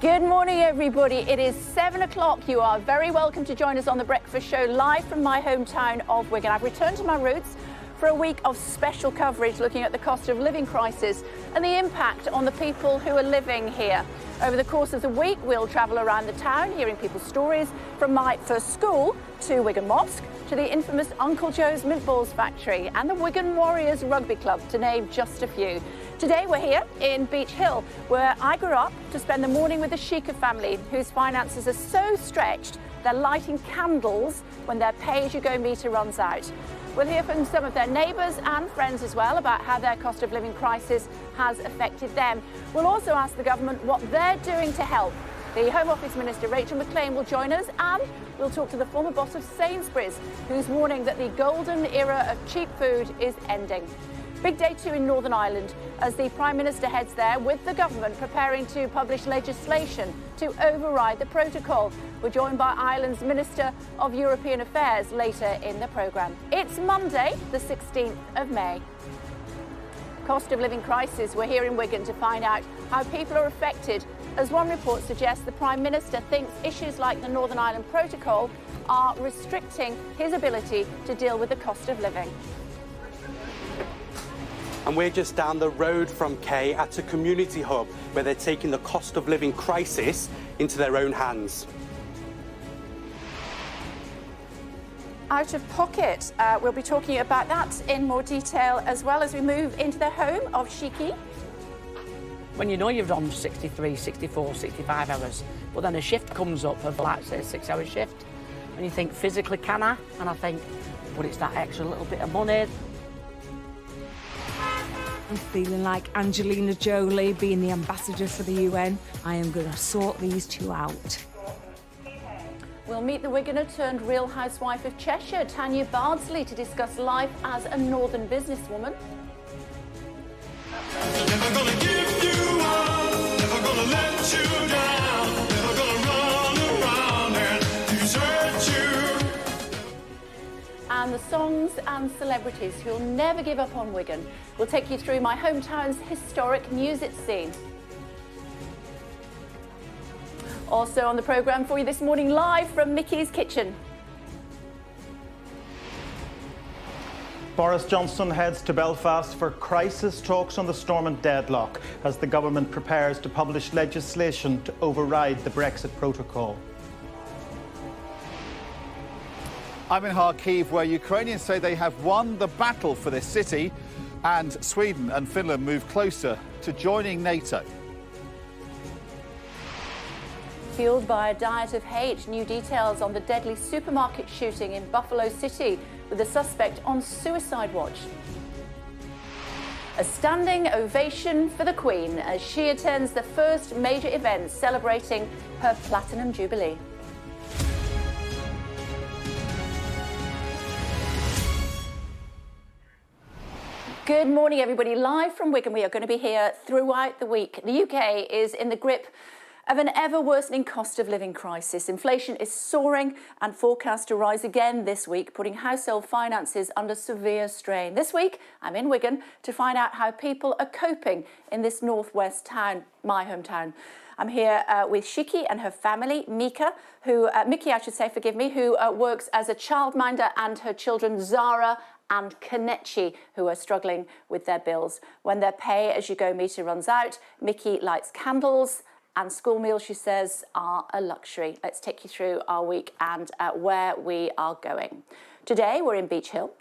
Good morning, everybody. It is 7 o'clock. You are very welcome to join us on The Breakfast Show live from my hometown of Wigan. I've returned to my roots for a week of special coverage looking at the cost of living crisis and the impact on the people who are living here. Over the course of the week, we'll travel around the town hearing people's stories from my first school to Wigan Mosque to the infamous Uncle Joe's Meatballs factory and the Wigan Warriors Rugby Club, to name just a few. Today we're here in Beach Hill, where I grew up, to spend the morning with the Sheikha family, whose finances are so stretched they're lighting candles when their pay-as-you-go meter runs out. We'll hear from some of their neighbours and friends as well about how their cost of living crisis has affected them. We'll also ask the government what they're doing to help. The Home Office Minister Rachel Maclean will join us, and we'll talk to the former boss of Sainsbury's, who's warning that the golden era of cheap food is ending. Big day too in Northern Ireland as the Prime Minister heads there with the government preparing to publish legislation to override the protocol. We're joined by Ireland's Minister of European Affairs later in the programme. It's Monday, the 16th of May. Cost of living crisis. We're here in Wigan to find out how people are affected. As one report suggests, the Prime Minister thinks issues like the Northern Ireland Protocol are restricting his ability to deal with the cost of living. And we're just down the road from Kay at a community hub where they're taking the cost of living crisis into their own hands. Out of pocket, we'll be talking about that in more detail as well as we move into the home of Shiki. When you know you've done 63, 64, 65 hours, but then a shift comes up of, like, say, a 6-hour shift, and you think, physically, can I? And I think, but it's that extra little bit of money. I'm feeling like Angelina Jolie being the ambassador for the UN. I am going to sort these two out. We'll meet the Wiganer turned Real Housewife of Cheshire, Tanya Bardsley, to discuss life as a northern businesswoman. Never gonna give you up, never gonna let you down, never gonna run around and desert you. And the songs and celebrities who'll never give up on Wigan. We'll take you through my hometown's historic music scene. Also on the programme for you this morning, live from Mickey's Kitchen. Boris Johnson heads to Belfast for crisis talks on the Stormont deadlock as the government prepares to publish legislation to override the Brexit protocol. I'm in Kharkiv, where Ukrainians say they have won the battle for this city, and Sweden and Finland move closer to joining NATO. Fueled by a diet of hate, new details on the deadly supermarket shooting in Buffalo City with the suspect on suicide watch. A standing ovation for the Queen as she attends the first major event celebrating her Platinum Jubilee. Good morning, everybody. Live from Wigan, we are going to be here throughout the week. The UK is in the grip of an ever-worsening cost of living crisis. Inflation is soaring and forecast to rise again this week, putting household finances under severe strain. This week, I'm in Wigan to find out how people are coping in this northwest town, my hometown. I'm here with Shiki and her family, Mickey, who works as a childminder, and her children, Zara and Kanechi, who are struggling with their bills. When their pay-as-you-go meter runs out, Mickey lights candles, and school meals, she says, are a luxury. Let's take you through our week and where we are going. Today, we're in Beach Hill,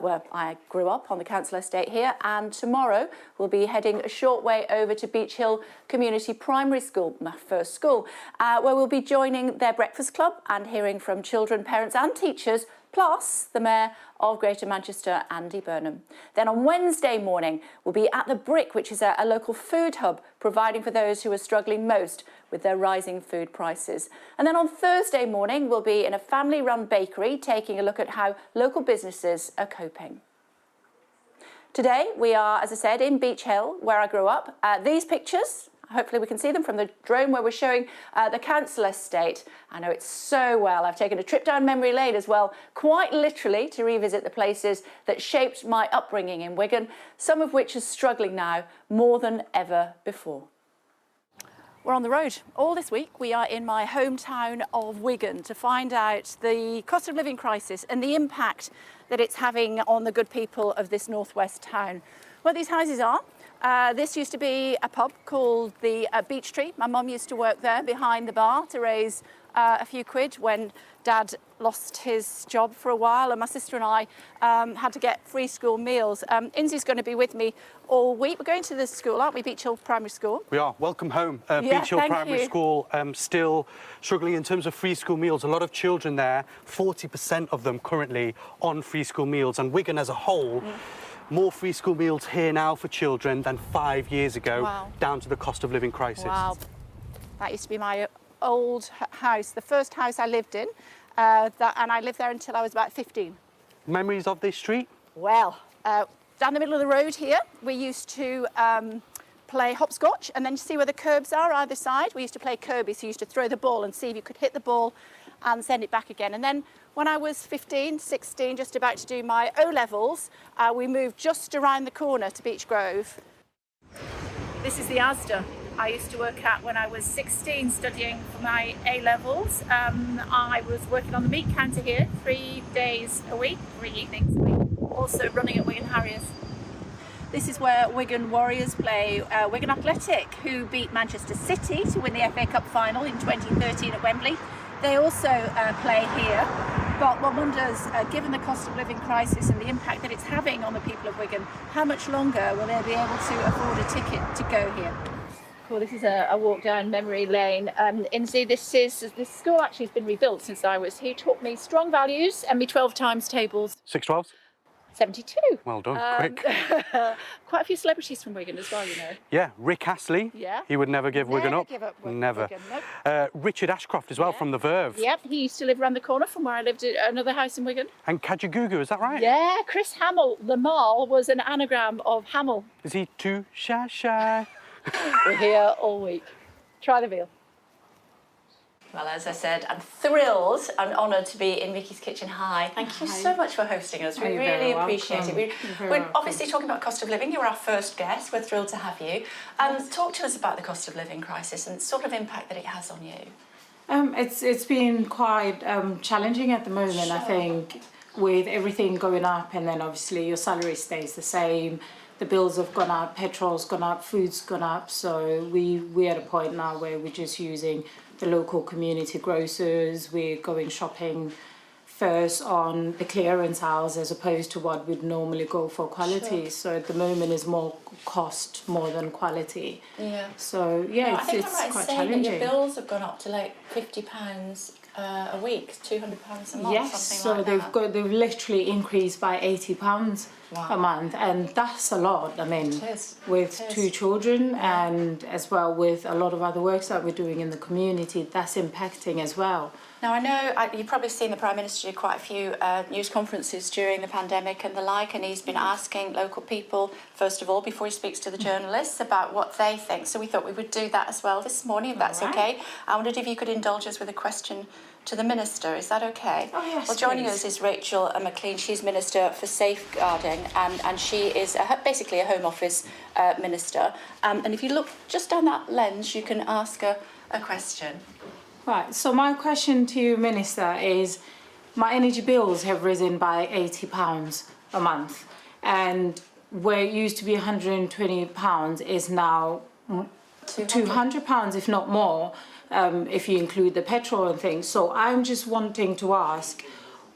where I grew up on the council estate here, and tomorrow we'll be heading a short way over to Beach Hill Community Primary School, my first school, where we'll be joining their breakfast club and hearing from children, parents and teachers, plus the Mayor of Greater Manchester, Andy Burnham. Then on Wednesday morning, we'll be at the Brick, which is a local food hub, providing for those who are struggling most with their rising food prices. And then on Thursday morning, we'll be in a family-run bakery, taking a look at how local businesses are coping. Today, we are, as I said, in Beach Hill, where I grew up. These pictures, hopefully we can see them from the drone where we're showing the council estate. I know it so well. I've taken a trip down memory lane as well, quite literally, to revisit the places that shaped my upbringing in Wigan, some of which are struggling now more than ever before. We're on the road all this week. We are in my hometown of Wigan to find out the cost of living crisis and the impact that it's having on the good people of this northwest town. Where these houses are, this used to be a pub called the Beech Tree. My mum used to work there behind the bar to raise a few quid when Dad lost his job for a while, and my sister and I had to get free school meals. Inzi's going to be with me all week. We're going to the school, aren't we? Beech Hill Primary School. We are. Welcome home. Beech Hill Primary School still struggling in terms of free school meals. A lot of children there, 40% of them currently on free school meals. And Wigan as a whole, more free school meals here now for children than 5 years ago, down to the cost of living crisis. Wow. That used to be my old house, the first house I lived in, and I lived there until I was about 15. Memories of this street? Well, down the middle of the road here, we used to play hopscotch, and then you see where the curbs are either side. We used to play Kirby, so you used to throw the ball and see if you could hit the ball and send it back again. And then when I was 15, 16, just about to do my O-levels, we moved just around the corner to Beech Grove. This is the Asda I used to work at when I was 16, studying for my A-levels. I was working on the meat counter here 3 days a week, 3 evenings a week, also running at Wigan Harriers. This is where Wigan Warriors play Wigan Athletic, who beat Manchester City to win the FA Cup final in 2013 at Wembley. They also play here, but one wonders, given the cost of living crisis and the impact that it's having on the people of Wigan, how much longer will they be able to afford a ticket to go here? Cool, this is a walk down memory lane. Inzi, this school actually has been rebuilt since I was here. Taught me strong values and me 12 times tables. 612s? 72. Well done, quick. Quite a few celebrities from Wigan as well, you know. Yeah, Rick Astley. Yeah. He would never give Wigan up. Give up Never. Wigan, nope. Richard Ashcroft as well from The Verve. Yep, he used to live around the corner from where I lived at another house in Wigan. And Kajagoogoo, is that right? Yeah, Chris Hamill, the Mall, was an anagram of Hamill. Is he too shy? We're here all week. Try the veal. Well, as I said, I'm thrilled and honoured to be in Vicky's Kitchen. Hi. Thank you so much for hosting us. We really appreciate it. We're obviously talking about cost of living. You're our first guest. We're thrilled to have you. Talk to us about the cost of living crisis and sort of impact that it has on you. It's been quite challenging at the moment, I think, with everything going up, and then obviously your salary stays the same. The bills have gone up, petrol's gone up, food's gone up. So we're at a point now where we're just using the local community grocers. We're going shopping first on the clearance aisles as opposed to what we'd normally go for quality. Sure. So at the moment it's more cost more than quality. Yeah. So yeah, I think it's I'm right quite saying challenging. that your bills have gone up to like £50 a week, £200 a month, Yes, something like that. they've literally increased by £80 a month, and that's a lot. I mean, with two children and as well with a lot of other works that we're doing in the community, that's impacting as well. Now, I know you've probably seen the Prime Minister do quite a few news conferences during the pandemic and the like, and he's been asking local people, first of all, before he speaks to the journalists, about what they think. So we thought we would do that as well this morning, if that's okay. I wondered if you could indulge us with a question to the Minister. Is that okay? Oh, yes, well, joining please. us is Rachel Maclean. She's Minister for Safeguarding, and she is basically a Home Office Minister. And if you look just down that lens, you can ask her a question. Right, so my question to you, Minister, is my energy bills have risen by £80 a month, and where it used to be £120 is now £200, if not more, if you include the petrol and things. So I'm just wanting to ask,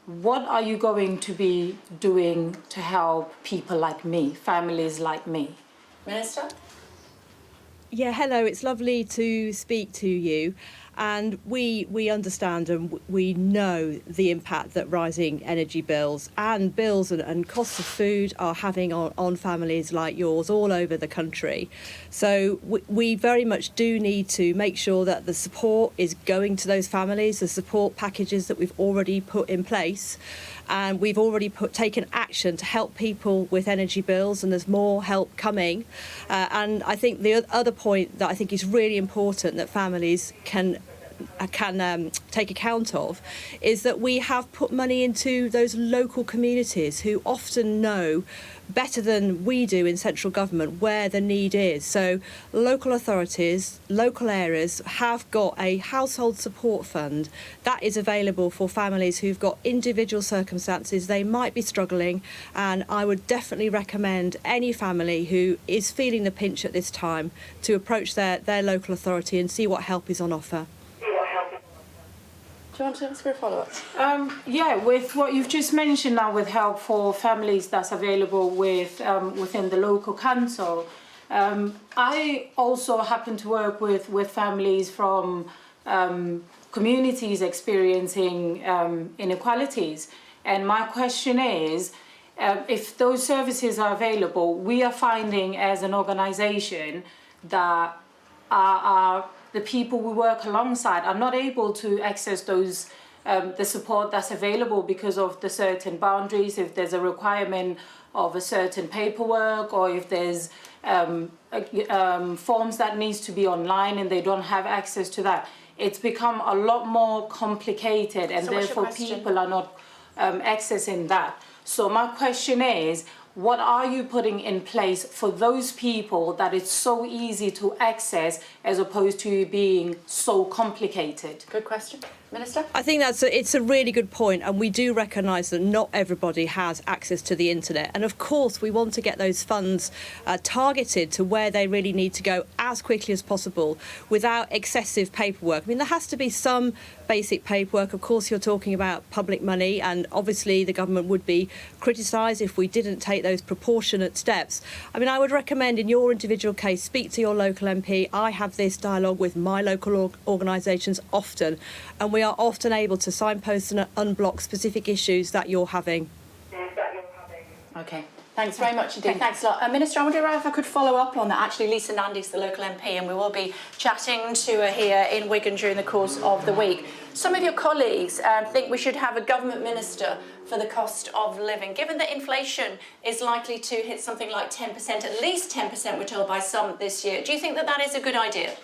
what are you going to be doing to help people like me, families like me? Minister? Yeah, hello, it's lovely to speak to you. And we understand and we know the impact that rising energy bills and costs of food are having on families like yours all over the country. So we very much do need to make sure that the support is going to those families, the support packages that we've already put in place. And we've already taken action to help people with energy bills, and there's more help coming. And I think the other point that I think is really important that families can take account of is that we have put money into those local communities who often know better than we do in central government where the need is. So local authorities, local areas have got a household support fund that is available for families who've got individual circumstances. They might be struggling, and I would definitely recommend any family who is feeling the pinch at this time to approach their local authority and see what help is on offer. Do you want to ask for a follow-up? Yeah, with what you've just mentioned now, with help for families that's available within the local council, I also happen to work with families from communities experiencing inequalities. And my question is, if those services are available, we are finding as an organisation that the people we work alongside are not able to access those the support that's available because of the certain boundaries, if there's a requirement of a certain paperwork, or if there's forms that needs to be online and they don't have access to that. It's become a lot more complicated, and therefore people are not accessing that. So my question is, what are you putting in place for those people that it's so easy to access as opposed to being so complicated? Good question. Minister? I think it's a really good point, and we do recognise that not everybody has access to the internet, and of course we want to get those funds targeted to where they really need to go as quickly as possible without excessive paperwork. I mean, there has to be some basic paperwork. Of course, you're talking about public money, and obviously the government would be criticised if we didn't take those proportionate steps. I mean, I would recommend in your individual case, speak to your local MP. I have this dialogue with my local organisations often, and we are often able to signpost and unblock specific issues that you're having. Okay. Thanks very much indeed. Thanks a lot. Minister, I wonder if I could follow up on that. Actually, Lisa Nandy's the local MP, and we will be chatting to her here in Wigan during the course of the week. Some of your colleagues think we should have a government minister for the cost of living. Given that inflation is likely to hit something like 10%, at least 10% we're told by some this year, do you think that that is a good idea?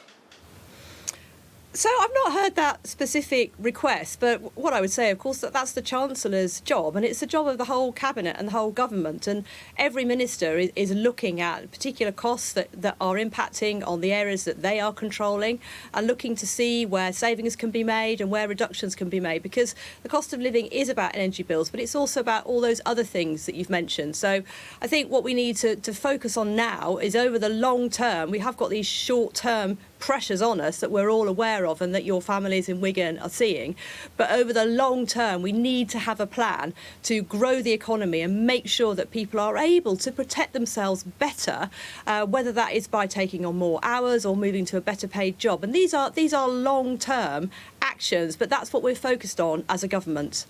So I've not heard that specific request, but what I would say, of course, that's the Chancellor's job, and it's the job of the whole Cabinet and the whole government. And every minister is looking at particular costs that are impacting on the areas that they are controlling, and looking to see where savings can be made and where reductions can be made, because the cost of living is about energy bills, but it's also about all those other things that you've mentioned. So I think what we need to focus on now is over the long term. We have got these short-term pressures on us that we're all aware of and that your families in Wigan are seeing. But over the long term, we need to have a plan to grow the economy and make sure that people are able to protect themselves better, whether that is by taking on more hours or moving to a better paid job. And these are long-term actions, but that's what we're focused on as a government.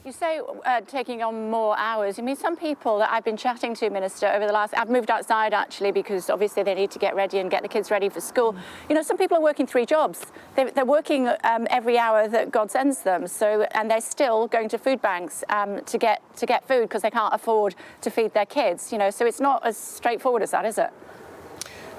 You say taking on more hours. I mean, some people that I've been chatting to, Minister, over the last... I've moved outside, actually, because obviously they need to get ready and get the kids ready for school. You know, some people are working 3 jobs. They're working every hour that God sends them. So, and they're still going to food banks to get food because they can't afford to feed their kids. You know, so it's not as straightforward as that, is it?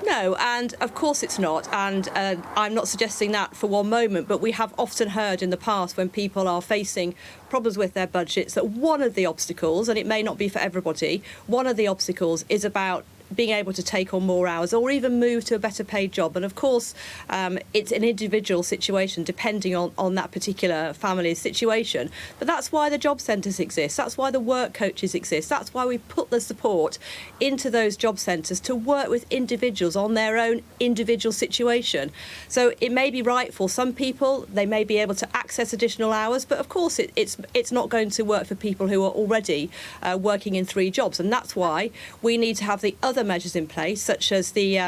No, and of course it's not, and I'm not suggesting that for one moment, but we have often heard in the past when people are facing problems with their budgets that one of the obstacles, and it may not be for everybody, one of the obstacles is about being able to take on more hours or even move to a better paid job. And of course, it's an individual situation depending on that particular family's situation. But that's why the job centres exist. That's why the work coaches exist. That's why we put the support into those job centres to work with individuals on their own individual situation. So it may be right for some people, they may be able to access additional hours, but of course it's not going to work for people who are already working in 3 jobs. And that's why we need to have the other measures in place, such as the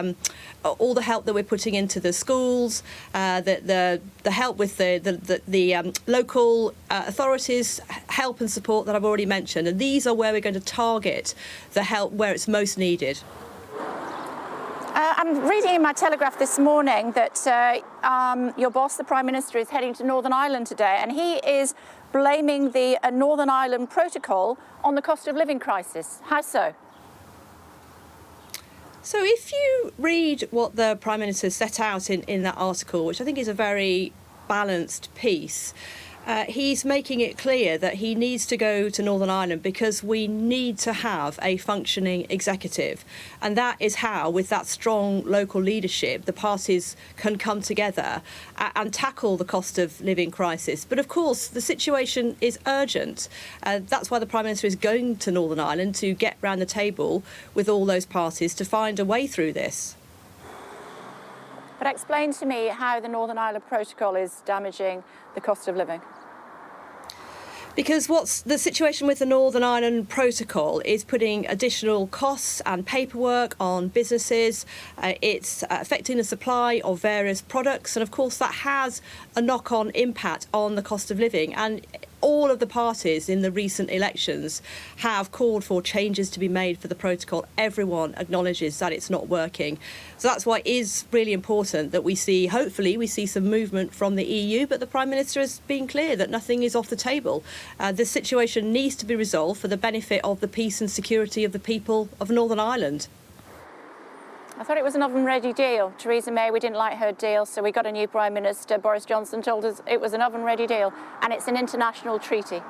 all the help that we're putting into the schools, the help with the local authorities, help and support that I've already mentioned. And these are where we're going to target the help where it's most needed. I'm reading in my Telegraph this morning that your boss, the Prime Minister, is heading to Northern Ireland today, and he is blaming the Northern Ireland Protocol on the cost of living crisis. How so? So if you read what the Prime Minister set out in that article, which I think is a very balanced piece, he's making it clear that he needs to go to Northern Ireland because we need to have a functioning executive. And that is how, with that strong local leadership, the parties can come together and tackle the cost of living crisis. But of course, the situation is urgent. That's why the Prime Minister is going to Northern Ireland, to get round the table with all those parties to find a way through this. But explain to me how the Northern Ireland Protocol is damaging the cost of living. Because what's the situation with the Northern Ireland Protocol is putting additional costs and paperwork on businesses. It's affecting the supply of various products. And of course, that has a knock-on impact on the cost of living. And all of the parties in the recent elections have called for changes to be made for the protocol. Everyone acknowledges that it's not working. So that's why it is really important that we see, hopefully, we see some movement from the EU. But the Prime Minister has been clear that nothing is off the table. The situation needs to be resolved for the benefit of the peace and security of the people of Northern Ireland. I thought it was an oven-ready deal. Theresa May, we didn't like her deal, so we got a new Prime Minister. Boris Johnson told us it was an oven-ready deal, and it's an international treaty.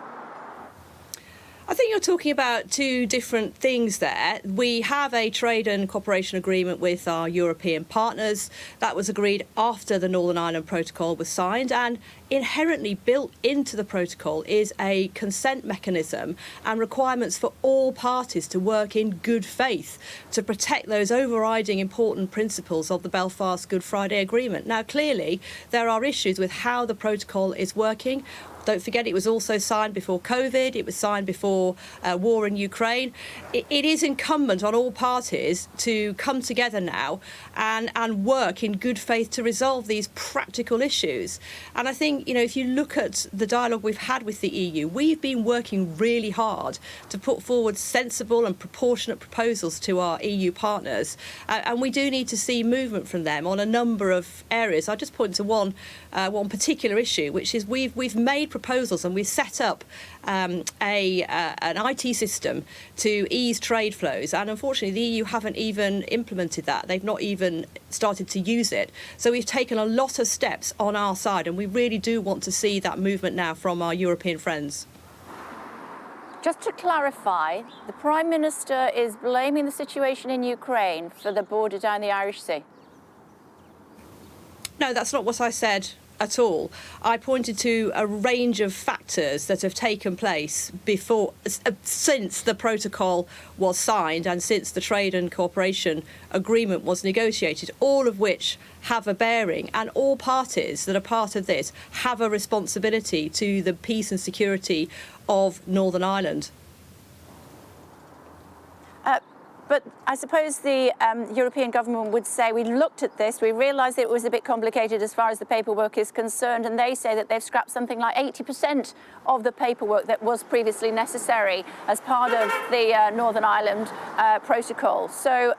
I think you're talking about two different things there. We have a trade and cooperation agreement with our European partners. That was agreed after the Northern Ireland Protocol was signed, and inherently built into the protocol is a consent mechanism and requirements for all parties to work in good faith to protect those overriding important principles of the Belfast Good Friday Agreement. Now, clearly, there are issues with how the protocol is working. Don't forget, it was also signed before COVID. It was signed before war in Ukraine. It is incumbent on all parties to come together now and work in good faith to resolve these practical issues. And I think, you know, if you look at the dialogue we've had with the EU, we've been working really hard to put forward sensible and proportionate proposals to our EU partners. And we do need to see movement from them on a number of areas. I'll just point to one particular issue, which is we've made proposals and we've set up an IT system to ease trade flows, and unfortunately the EU haven't even implemented that. They've not even started to use it. So we've taken a lot of steps on our side, and we really do want to see that movement now from our European friends. Just to clarify, the Prime Minister is blaming the situation in Ukraine for the border down the Irish Sea. No, that's not what I said at all. I pointed to a range of factors that have taken place since the protocol was signed and since the trade and cooperation agreement was negotiated, all of which have a bearing, and all parties that are part of this have a responsibility to the peace and security of Northern Ireland. But I suppose the European government would say, we looked at this, we realised it was a bit complicated as far as the paperwork is concerned, and they say that they've scrapped something like 80% of the paperwork that was previously necessary as part of the Northern Ireland Protocol. So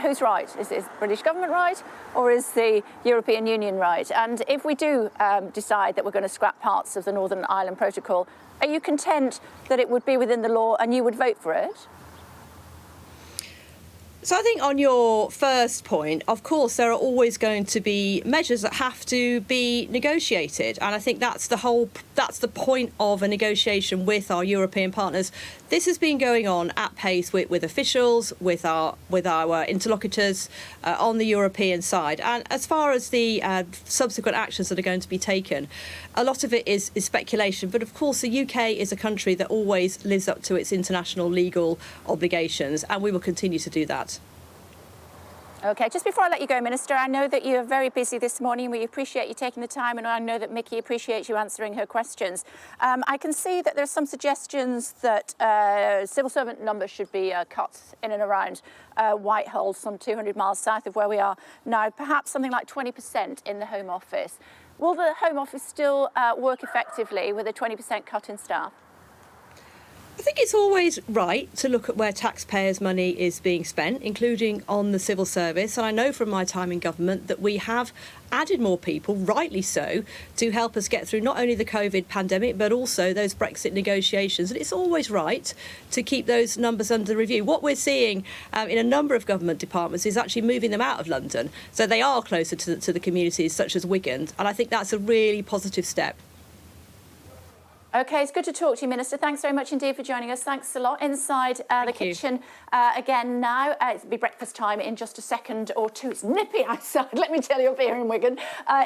who's right? Is the British government right, or is the European Union right? And if we do decide that we're going to scrap parts of the Northern Ireland Protocol, are you content that it would be within the law and you would vote for it? So I think on your first point, of course, there are always going to be measures that have to be negotiated. And I think that's the point of a negotiation with our European partners. This has been going on at pace with officials, with our interlocutors on the European side. And as far as the subsequent actions that are going to be taken, a lot of it is speculation. But of course, the UK is a country that always lives up to its international legal obligations, and we will continue to do that. OK, just before I let you go, Minister, I know that you're very busy this morning. We appreciate you taking the time, and I know that Mickey appreciates you answering her questions. I can see that there's some suggestions that civil servant numbers should be cut in and around Whitehall, some 200 miles south of where we are now, perhaps something like 20% in the Home Office. Will the Home Office still work effectively with a 20% cut in staff? I think it's always right to look at where taxpayers' money is being spent, including on the civil service. And I know from my time in government that we have added more people, rightly so, to help us get through not only the COVID pandemic, but also those Brexit negotiations. And it's always right to keep those numbers under review. What we're seeing in a number of government departments is actually moving them out of London. So they are closer to the communities, such as Wigan. And I think that's a really positive step. OK, it's good to talk to you, Minister. Thanks very much indeed for joining us. Thanks a lot. Inside the kitchen again now. It'll be breakfast time in just a second or two. It's nippy outside, let me tell you, up here in Wigan.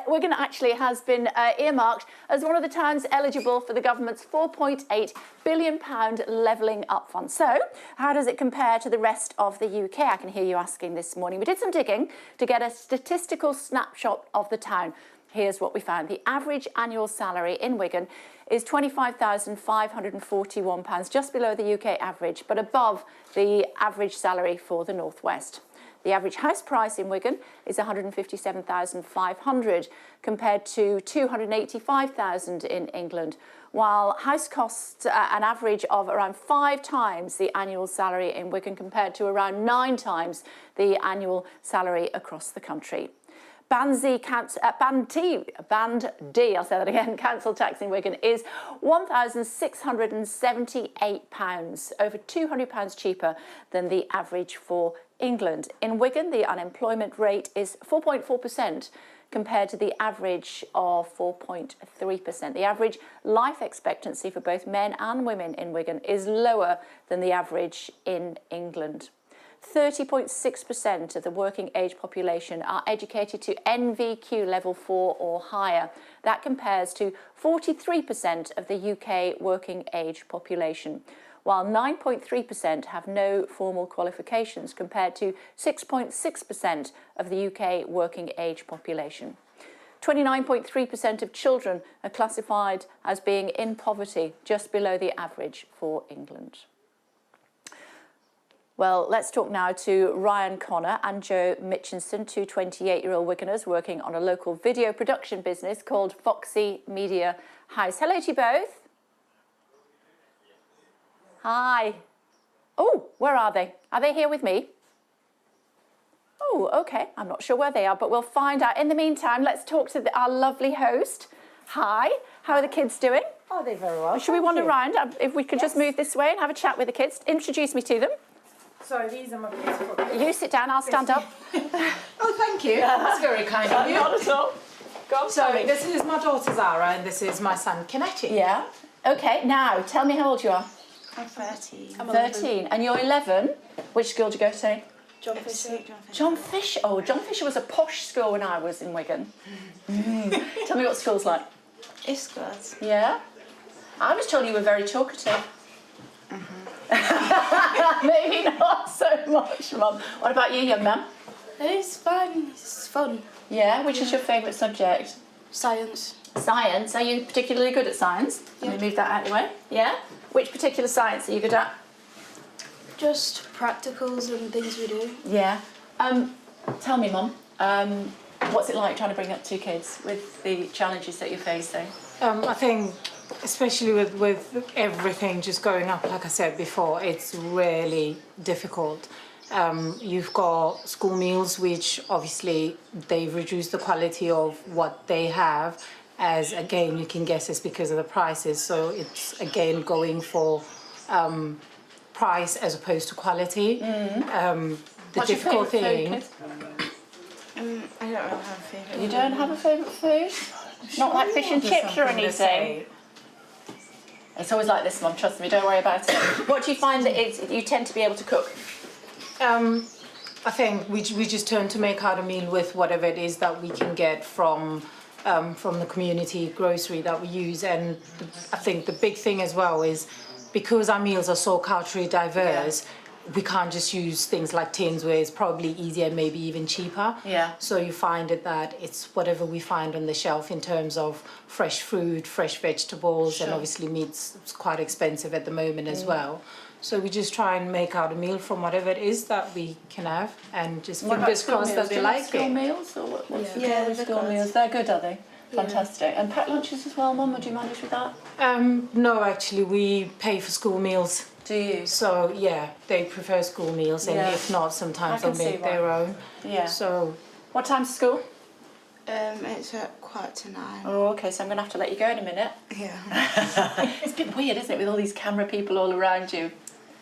Wigan actually has been earmarked as one of the towns eligible for the government's £4.8 billion levelling up fund. So how does it compare to the rest of the UK? I can hear you asking this morning. We did some digging to get a statistical snapshot of the town. Here's what we found. The average annual salary in Wigan is £25,541, just below the UK average, but above the average salary for the North West. The average house price in Wigan is £157,500 compared to £285,000 in England, while house costs an average of around 5 times the annual salary in Wigan compared to around 9 times the annual salary across the country. Band D, I'll say that again, council tax in Wigan is £1,678, over £200 cheaper than the average for England. In Wigan, the unemployment rate is 4.4% compared to the average of 4.3%. The average life expectancy for both men and women in Wigan is lower than the average in England. 30.6% of the working age population are educated to NVQ level 4 or higher. That compares to 43% of the UK working age population, while 9.3% have no formal qualifications compared to 6.6% of the UK working age population. 29.3% of children are classified as being in poverty, just below the average for England. Well, let's talk now to Ryan Connor and Joe Mitchinson, two 28-year-old Wiganers working on a local video production business called Foxy Media House. Hello to you both. Hi. Oh, where are they? Are they here with me? Oh, OK. I'm not sure where they are, but we'll find out. In the meantime, let's talk to our lovely host. Hi. How are the kids doing? Oh, they're very well. Should we wander around? If we could just move this way and have a chat with the kids. Introduce me to them. Sorry, these are my beautiful kids. You sit down, I'll stand up. Oh, thank you. That's very kind of you. Not at all. Go on, so, this is my daughter Zara and this is my son Kennedy. Yeah. OK, now, tell me how old you are. I'm 13. I'm 13. And you're 11. Which school do you go to? John Fisher. John Fisher. Oh, John Fisher was a posh school when I was in Wigan. Tell me what school's like. It's good. Yeah? I was told you were very talkative. Maybe not so much, Mum. What about you, young man? It's fun. It's fun. Yeah? Which is your favourite subject? Science. Science. Are you particularly good at science? Yeah. Let me move that out of the way. Yeah? Which particular science are you good at? Just practicals and things we do. Yeah. Tell me, Mum, what's it like trying to bring up 2 kids with the challenges that you're facing? I think, especially with everything just going up, like I said before, it's really difficult. You've got school meals, which obviously they've reduced the quality of what they have, as again you can guess it's because of the prices. So it's again going for price as opposed to quality. The What's difficult your favourite thing. food, I don't really have a favourite. You don't have a favourite food? Not like fish and chips or anything? It's always like this, Mum, trust me, don't worry about it. What do you find that you tend to be able to cook? I think we just turn to make out a meal with whatever it is that we can get from the community grocery that we use. And I think the big thing as well is because our meals are so culturally diverse, we can't just use things like tins where it's probably easier, maybe even cheaper. Yeah. So you find it that it's whatever we find on the shelf in terms of fresh fruit, fresh vegetables, and obviously meat's quite expensive at the moment as well. So we just try and make out a meal from whatever it is that we can have, and just fingers crossed that they like it. School meals or what's the Yeah, deal with they're school good. meals? They're good, are they? Fantastic. And packed lunches as well, Mum? Would you manage with that? No, actually, we pay for school meals. Do you? So, yeah, they prefer school meals, and if not, sometimes they'll make their own. Yeah. So, what time's school? It's at 8:45. Oh, okay, so I'm going to have to let you go in a minute. Yeah. It's a bit weird, isn't it, with all these camera people all around you?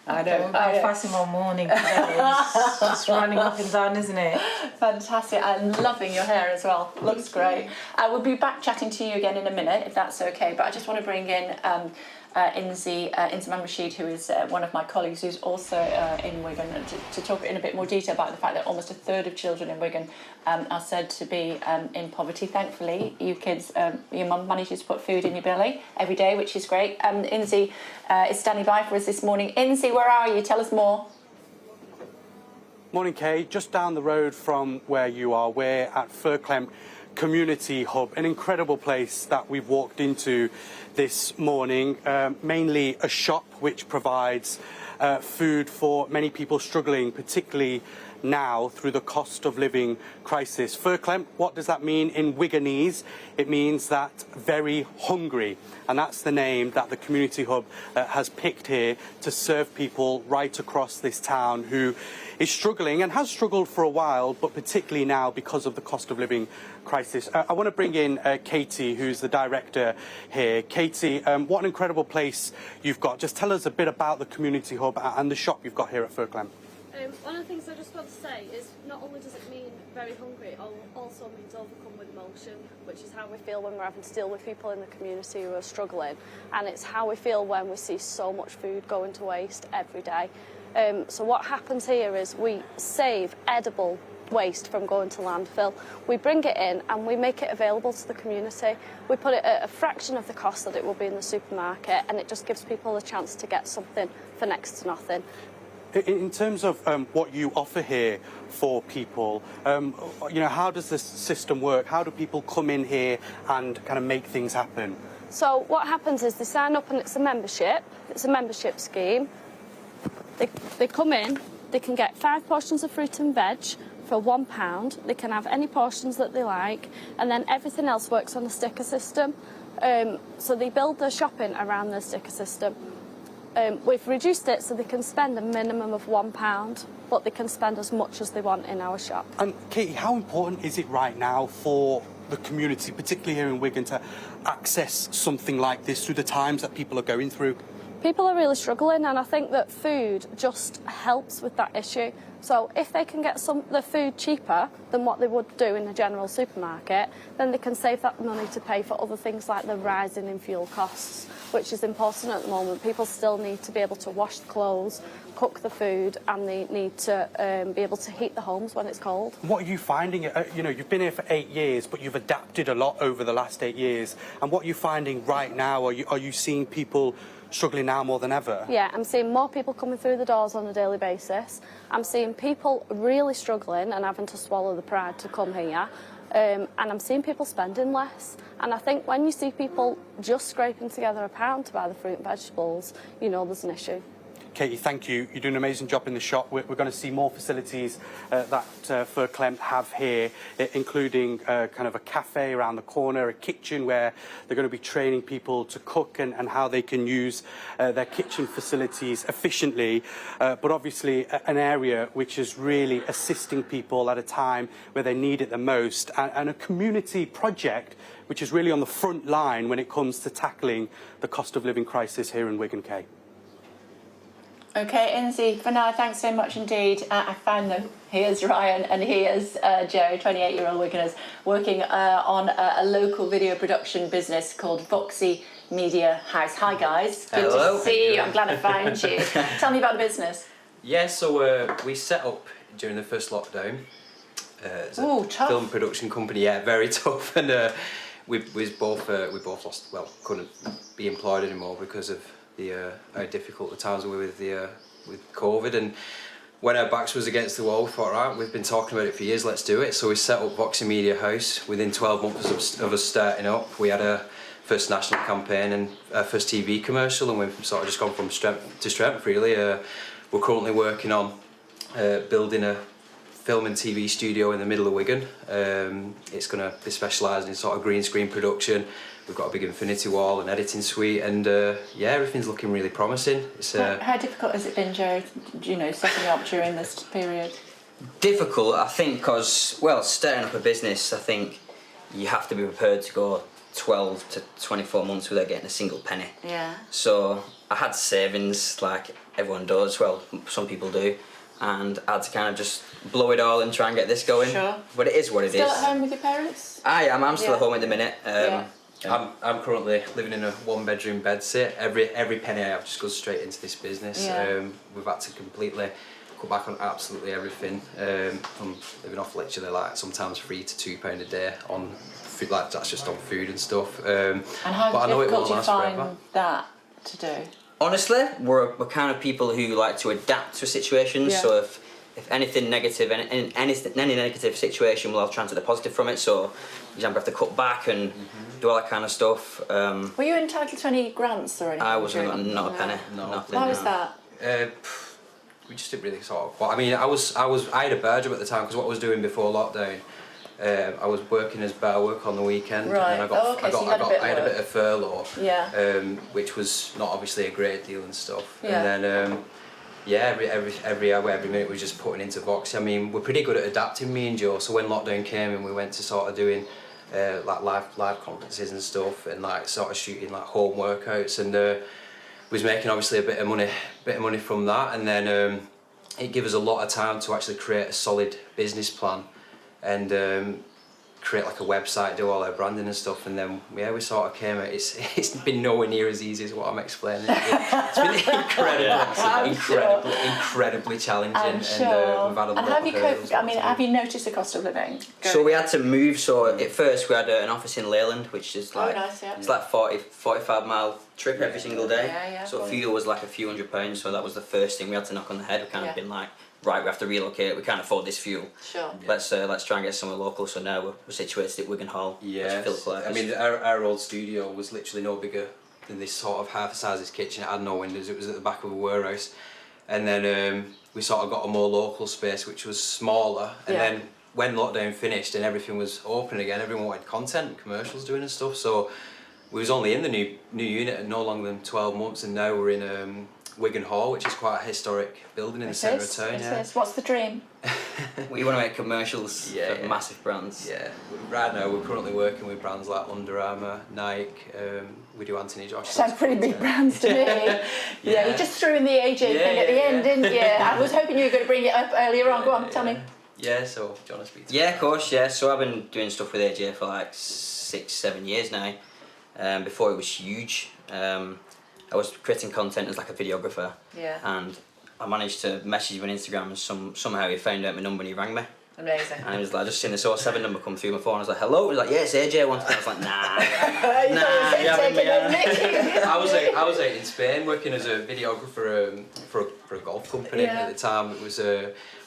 I know. I'm fasting all morning today. It's just running up and down, isn't it? Fantastic. I'm loving your hair as well. Looks great. We'll be back chatting to you again in a minute, if that's okay. But I just want to bring in Inzi Rashid, who is one of my colleagues who's also in Wigan, to talk in a bit more detail about the fact that almost a third of children in Wigan are said to be in poverty. Thankfully, you kids, your mum manages to put food in your belly every day, which is great. Inzi is standing by for us this morning. Inzi, where are you? Tell us more. Morning, Kay. Just down the road from where you are, we're at Fairclempt Community Hub, an incredible place that we've walked into this morning, mainly a shop which provides food for many people struggling, particularly now through the cost of living crisis. Fairclempt, what does that mean in Wiganese? It means that very hungry, and that's the name that the Community Hub has picked here to serve people right across this town who is struggling and has struggled for a while, but particularly now because of the cost of living crisis. I want to bring in Katie, who's the director here. Katie, what an incredible place you've got. Just tell us a bit about the Community Hub and the shop you've got here at Fairclempt. One of the things I just want to say is not only does it mean very hungry, it also means overcome with emotion, which is how we feel when we're having to deal with people in the community who are struggling, and it's how we feel when we see so much food going to waste every day. So what happens here is we save edible waste from going to landfill. We bring it in and we make it available to the community. We put it at a fraction of the cost that it will be in the supermarket, and it just gives people a chance to get something for next to nothing. In terms of what you offer here for people, you know, how does this system work? How do people come in here and kind of make things happen? So what happens is they sign up, and it's a membership scheme. They come in, they can get 5 portions of fruit and veg for £1. They can have any portions that they like, and then everything else works on a sticker system. So they build their shopping around the sticker system. We've reduced it so they can spend a minimum of £1, but they can spend as much as they want in our shop. And Katie, how important is it right now for the community, particularly here in Wigan, to access something like this through the times that people are going through? People are really struggling, and I think that food just helps with that issue. So if they can get the food cheaper than what they would do in a general supermarket, then they can save that money to pay for other things like the rising in fuel costs, which is important at the moment. People still need to be able to wash the clothes, cook the food, and they need to be able to heat the homes when it's cold. What are you finding? You know, you've been here for 8 years, but you've adapted a lot over the last 8 years. And what are you finding right now? Are you seeing people struggling now more than ever? Yeah, I'm seeing more people coming through the doors on a daily basis. I'm seeing people really struggling and having to swallow the pride to come here. And I'm seeing people spending less. And I think when you see people just scraping together £1 to buy the fruit and vegetables, you know there's an issue. Katie, thank you. You're doing an amazing job in the shop. We're going to see more facilities that Fairclempt have here, including kind of a cafe around the corner, a kitchen where they're going to be training people to cook and how they can use their kitchen facilities efficiently. But obviously an area which is really assisting people at a time where they need it the most, and a community project which is really on the front line when it comes to tackling the cost of living crisis here in Wigan, Kay. Okay, Inzi, for now, thanks so much indeed. I found them. Here's Ryan and here's Joe, 28-year-old Wiganers, working on a local video production business called Voxy Media House. Hi, guys. Good Hello. to see you. I'm glad I found you. Tell me about the business. Yeah, so we set up during the first lockdown. As a tough. Film production company. Yeah, very tough. And we both lost. Well, couldn't be employed anymore because of how difficult the times were with COVID, and when our backs was against the wall, we thought, right, we've been talking about it for years, let's do it. So we set up Voxy Media House. Within 12 months of us starting up, we had our first national campaign and our first TV commercial, and we've sort of just gone from strength to strength, really. We're currently working on building a film and TV studio in the middle of Wigan. It's going to be specialised in sort of green screen production. We've got a big infinity wall and editing suite, and yeah, everything's looking really promising. It's, how difficult has it been, Joe, setting up during this period? Difficult, I think, because, well, starting up a business, I think you have to be prepared to go 12 to 24 months without getting a single penny. Yeah. So I had savings like everyone does, well, some people do, and I had to kind of just blow it all and try and get this going. Sure. But it is what it is. Still at home with your parents? I am, I'm still at home at the minute. I'm currently living in a one-bedroom bedsit. Every penny I have just goes straight into this business. Yeah. We've had to completely cut back on absolutely everything. I'm living off literally like sometimes £3 to £2 a day on food, like that's just on food and stuff. And how but I know it difficult won't do you last find forever. that to do? Honestly, we're kind of people who like to adapt to situations. Yeah. So if anything negative, in any negative situation, we'll try and take the positive from it. So, for example, have to cut back and do all that kind of stuff. Were you entitled to any grants or anything? I wasn't, not a penny. No. Nothing, Why was no. that? We just didn't really sort of. But I mean, I had a bar job at the time because what I was doing before lockdown, I was working as bar work on the weekend. Right. And I had a bit of furlough. Yeah. Which was not obviously a great deal and stuff. Yeah. And then every hour, every minute we were just putting into box. I mean, we're pretty good at adapting, me and Joe. So when lockdown came and we went to sort of doing like live conferences and stuff, and like sort of shooting like home workouts, and was making obviously a bit of money from that, and then it gave us a lot of time to actually create a solid business plan and create like a website, do all our branding and stuff, and then we sort of came at it's been nowhere near as easy as what I'm explaining. It's been incredibly challenging, and we've had a lot And have of you hurdles. coped? I mean, have you noticed the cost of living? So we had to move. So at first we had an office in Leyland, which is like nice, yeah. it's like 45 mile trip every single day. Yeah, so cool. fuel was like a few £100. So that was the first thing we had to knock on the head. We kind of been like, right, we have to relocate. We can't afford this fuel. Sure. Let's try and get somewhere local. So now we're situated at Wigan Hall. Yes. I mean, our old studio was literally no bigger than this sort of half the size of this kitchen. It had no windows. It was at the back of a warehouse, and then we sort of got a more local space, which was smaller. And then when lockdown finished and everything was open again, everyone wanted content and commercials doing and stuff. So we was only in the new unit no longer than 12 months, and now we're in Wigan Hall, which is quite a historic building in the centre of town. What's the dream? We want to make commercials for massive brands. Yeah, right now we're currently working with brands like Under Armour, Nike, we do Anthony Joshua. Sounds pretty big brands to me. Yeah, you just threw in the AJ thing at the end, didn't you? I was hoping you were going to bring it up earlier on. Go on, tell me. Yeah, so do you want to speak to me? Yeah, of course, yeah. So I've been doing stuff with AJ for like 6-7 years now. Before it was huge. I was creating content as like a videographer. Yeah. And I managed to message him on Instagram, and somehow he found out my number and he rang me. Amazing. And he was like, just seen the 07 number come through my phone. I was like, hello? He was like, yeah, it's AJ. I was like, nah. You're having me. I was out in Spain working as a videographer for a golf company at the time. It was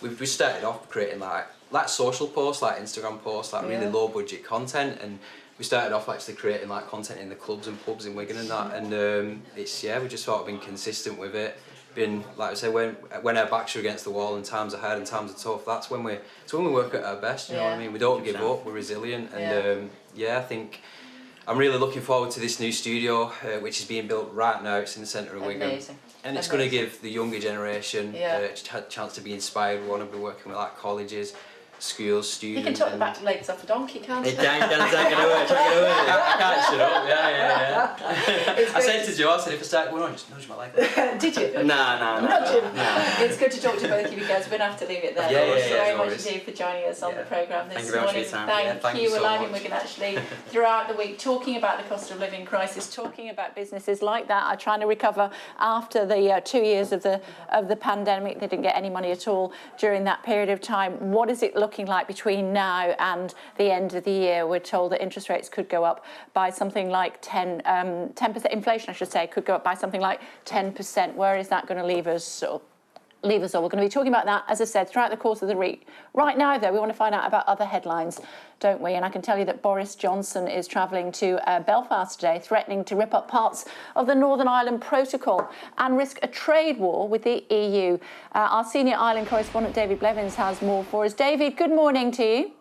we started off creating like social posts, like Instagram posts, like really low budget content, and we started off actually creating like content in the clubs and pubs in Wigan and that, and it's we just sort of been consistent with it. Been like I say, when our backs are against the wall and times are hard and times are tough, that's when we work at our best. You know what I mean? We don't give up. We're resilient, and I think I'm really looking forward to this new studio, which is being built right now. It's in the centre of Wigan. Amazing. And it's going to give the younger generation a chance to be inspired. We want to be working with like colleges, schools, students. You can talk the back legs off a donkey, can't you? It can't get away. I can't shut up. Yeah. I said to Joe, I said if I start going on, just nudge my leg. Did you? No. Nudge him. It's good to talk to both of you guys. We're going to have to leave it there. Thank you very much indeed for joining us on the programme this morning. Thank you. We're live in Wigan actually throughout the week, talking about the cost of living crisis, talking about businesses like that are trying to recover after the 2 years of the pandemic. They didn't get any money at all during that period of time. What is it looking like between now and the end of the year? We're told that interest rates could go up by something like 10%. Inflation, I should say, could go up by something like 10%. Where is that going to leave us? leave us all. We're going to be talking about that, as I said, throughout the course of the week. Right now, though, we want to find out about other headlines, don't we? And I can tell you that Boris Johnson is travelling to Belfast today, threatening to rip up parts of the Northern Ireland Protocol and risk a trade war with the EU. Our senior Ireland correspondent, David Blevins, has more for us. David, good morning to you.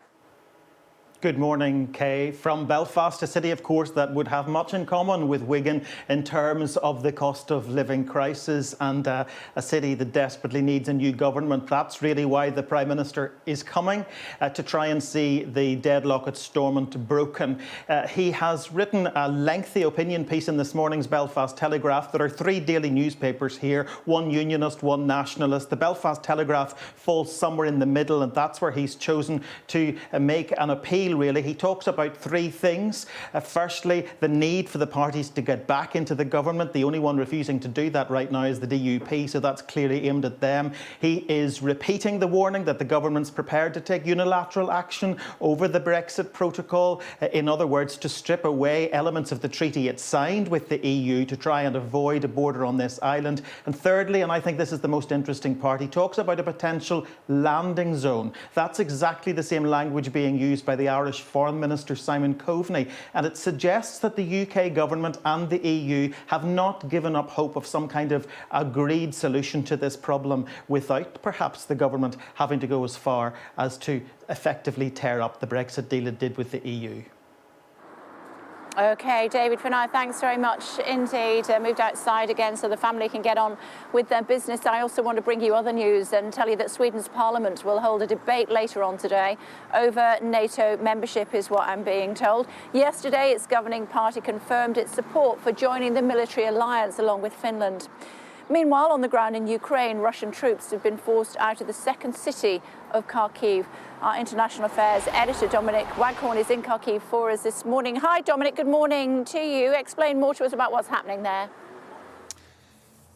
Good morning, Kay. From Belfast, a city, of course, that would have much in common with Wigan in terms of the cost of living crisis, and a city that desperately needs a new government. That's really why the Prime Minister is coming, to try and see the deadlock at Stormont broken. He has written a lengthy opinion piece in this morning's Belfast Telegraph. There are three daily newspapers here, one unionist, one nationalist. The Belfast Telegraph falls somewhere in the middle, and that's where he's chosen to make an appeal. Really, he talks about three things. Firstly, the need for the parties to get back into the government. The only one refusing to do that right now is the DUP, so that's clearly aimed at them. He is repeating the warning that the government's prepared to take unilateral action over the Brexit protocol. In other words, to strip away elements of the treaty it signed with the EU to try and avoid a border on this island. And thirdly, and I think this is the most interesting part, he talks about a potential landing zone. That's exactly the same language being used by the Irish Foreign Minister Simon Coveney, and it suggests that the UK government and the EU have not given up hope of some kind of agreed solution to this problem without perhaps the government having to go as far as to effectively tear up the Brexit deal it did with the EU. OK, David, for now, thanks very much indeed. Moved outside again so the family can get on with their business. I also want to bring you other news and tell you that Sweden's Parliament will hold a debate later on today over NATO membership, is what I'm being told. Yesterday, its governing party confirmed its support for joining the military alliance along with Finland. Meanwhile, on the ground in Ukraine, Russian troops have been forced out of the second city of Kharkiv. Our international affairs editor, Dominic Waghorn, is in Kharkiv for us this morning. Hi, Dominic. Good morning to you. Explain more to us about what's happening there.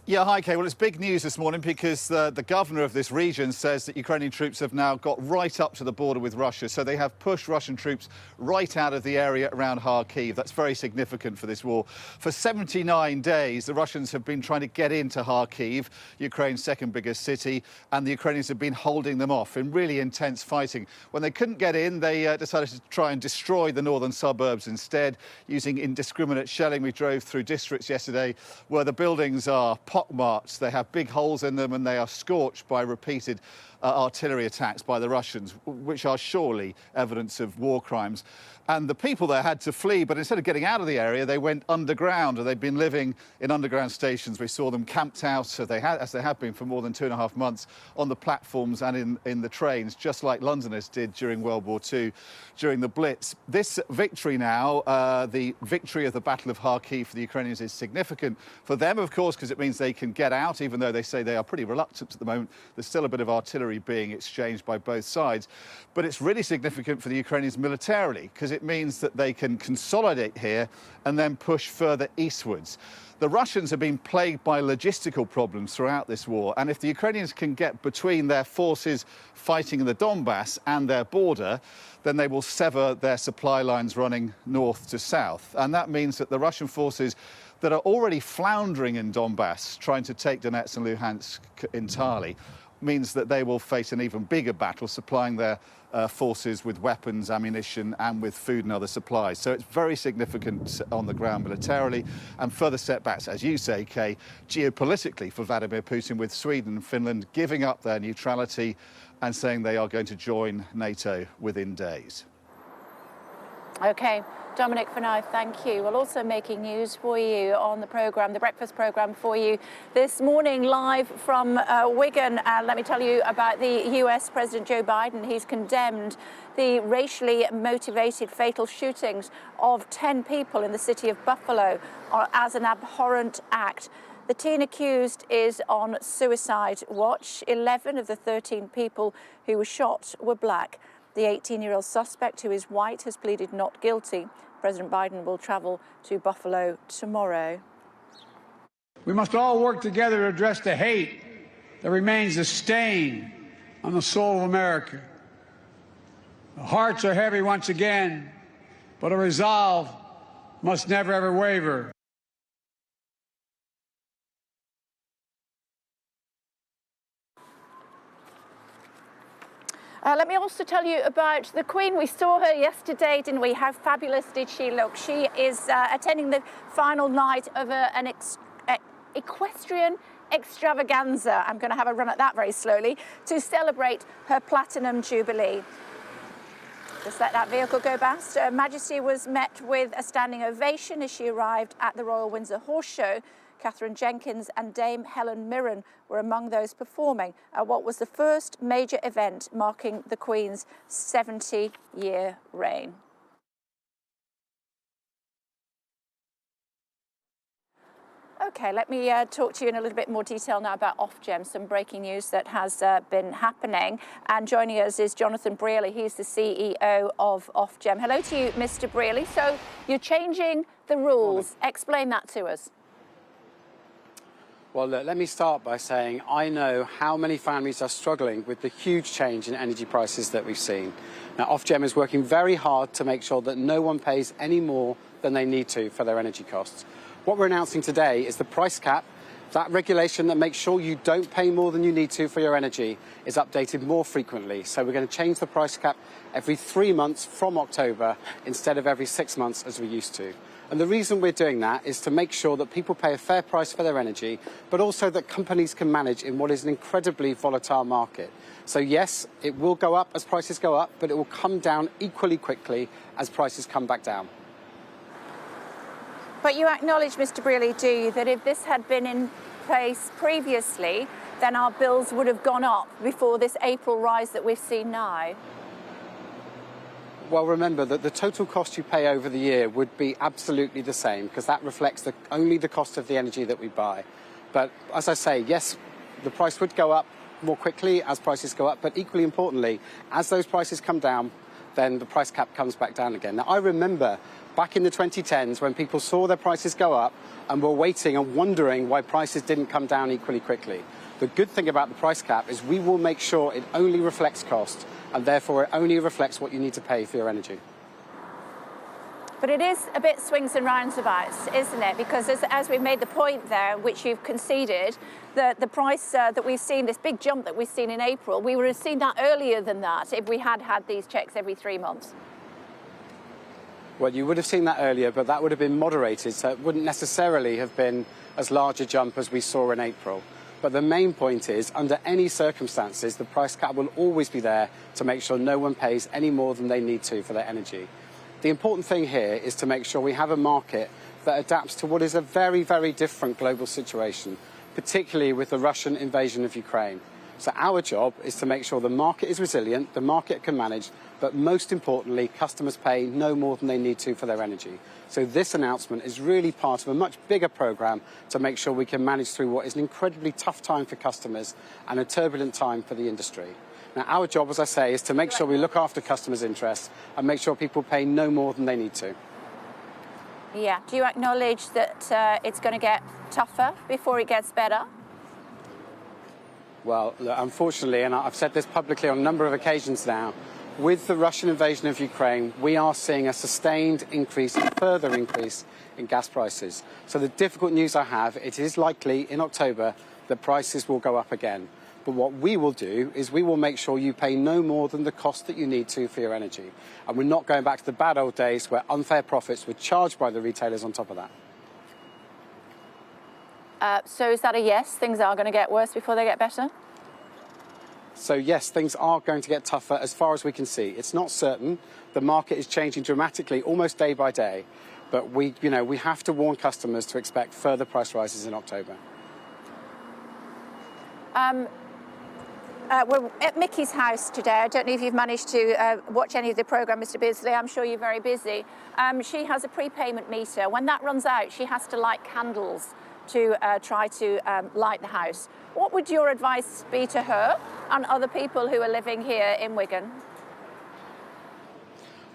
Yeah, hi, Kay. Well, it's big news this morning because the governor of this region says that Ukrainian troops have now got right up to the border with Russia. So they have pushed Russian troops right out of the area around Kharkiv. That's very significant for this war. For 79 days, the Russians have been trying to get into Kharkiv, Ukraine's second biggest city, and the Ukrainians have been holding them off in really intense fighting. When they couldn't get in, they decided to try and destroy the northern suburbs instead, using indiscriminate shelling. We drove through districts yesterday where the buildings are pockmarked. They have big holes in them and they are scorched by repeated artillery attacks by the Russians, which are surely evidence of war crimes. And the people there had to flee, but instead of getting out of the area, they went underground, and they've been living in underground stations. We saw them camped out, as they have been for more than 2.5 months, on the platforms and in the trains, just like Londoners did during World War II, during the Blitz. This victory now, the victory of the Battle of Kharkiv for the Ukrainians, is significant for them, of course, because it means they can get out, even though they say they are pretty reluctant at the moment. There's still a bit of artillery being exchanged by both sides. But it's really significant for the Ukrainians militarily, because it means that they can consolidate here and then push further eastwards. The Russians have been plagued by logistical problems throughout this war, and if the Ukrainians can get between their forces fighting in the Donbass and their border, then they will sever their supply lines running north to south. And that means that the Russian forces that are already floundering in Donbass, trying to take Donetsk and Luhansk entirely, means that they will face an even bigger battle supplying their forces with weapons, ammunition and with food and other supplies. So it's very significant on the ground militarily, and further setbacks, as you say, Kay, geopolitically for Vladimir Putin, with Sweden and Finland giving up their neutrality and saying they are going to join NATO within days. OK. Dominic, for now, thank you. Well, also making news for you on the programme, the breakfast programme for you this morning, live from Wigan. Let me tell you about the US President Joe Biden. He's condemned the racially motivated fatal shootings of 10 people in the city of Buffalo as an abhorrent act. The teen accused is on suicide watch. 11 of the 13 people who were shot were black. The 18-year-old suspect, who is white, has pleaded not guilty. President Biden will travel to Buffalo tomorrow. We must all work together to address the hate that remains a stain on the soul of America. The hearts are heavy once again, but a resolve must never, ever waver. Let me also tell you about the Queen. We saw her yesterday, didn't we? How fabulous did she look? She is attending the final night of an equestrian extravaganza. I'm going to have a run at that very slowly to celebrate her Platinum Jubilee. Just let that vehicle go past. Her Majesty was met with a standing ovation as she arrived at the Royal Windsor Horse Show. Catherine Jenkins and Dame Helen Mirren were among those performing at what was the first major event marking the Queen's 70-year reign. OK, let me talk to you in a little bit more detail now about Ofgem, some breaking news that has been happening. And joining us is Jonathan Burley. He's the CEO of Ofgem. Hello to you, Mr. Burley. So you're changing the rules. Explain that to us. Well, look, let me start by saying I know how many families are struggling with the huge change in energy prices that we've seen. Now, Ofgem is working very hard to make sure that no one pays any more than they need to for their energy costs. What we're announcing today is the price cap. That regulation that makes sure you don't pay more than you need to for your energy is updated more frequently. So we're going to change the price cap every 3 months from October instead of every 6 months as we used to. And the reason we're doing that is to make sure that people pay a fair price for their energy, but also that companies can manage in what is an incredibly volatile market. So yes, it will go up as prices go up, but it will come down equally quickly as prices come back down. But you acknowledge, Mr. Burley, do you, that if this had been in place previously, then our bills would have gone up before this April rise that we've seen now? Well, remember that the total cost you pay over the year would be absolutely the same because that reflects only the cost of the energy that we buy. But as I say, yes, the price would go up more quickly as prices go up, but equally importantly, as those prices come down, then the price cap comes back down again. Now, I remember back in the 2010s when people saw their prices go up and were waiting and wondering why prices didn't come down equally quickly. The good thing about the price cap is we will make sure it only reflects cost and therefore it only reflects what you need to pay for your energy. But it is a bit swings and roundabouts, isn't it? Because as we've made the point there, which you've conceded, that the price that we've seen, this big jump that we've seen in April, we would have seen that earlier than that if we had had these checks every 3 months. Well, you would have seen that earlier, but that would have been moderated, so it wouldn't necessarily have been as large a jump as we saw in April. But the main point is, under any circumstances, the price cap will always be there to make sure no one pays any more than they need to for their energy. The important thing here is to make sure we have a market that adapts to what is a very, very different global situation, particularly with the Russian invasion of Ukraine. So our job is to make sure the market is resilient, the market can manage, but most importantly, customers pay no more than they need to for their energy. So this announcement is really part of a much bigger programme to make sure we can manage through what is an incredibly tough time for customers and a turbulent time for the industry. Now, our job, as I say, is to make sure we look after customers' interests and make sure people pay no more than they need to. Yeah. Do you acknowledge that it's going to get tougher before it gets better? Well, look, unfortunately, and I've said this publicly on a number of occasions now, with the Russian invasion of Ukraine, we are seeing a sustained increase, a further increase in gas prices. So the difficult news I have, it is likely in October that prices will go up again. But what we will do is we will make sure you pay no more than the cost that you need to for your energy. And we're not going back to the bad old days where unfair profits were charged by the retailers on top of that. So is that a yes? Things are going to get worse before they get better? So yes, things are going to get tougher as far as we can see. It's not certain. The market is changing dramatically, almost day by day. But we have to warn customers to expect further price rises in October. We're at Mickey's house today. I don't know if you've managed to watch any of the programme, Mr. Beardsley. I'm sure you're very busy. She has a prepayment meter. When that runs out, she has to light candles to try to light the house. What would your advice be to her and other people who are living here in Wigan?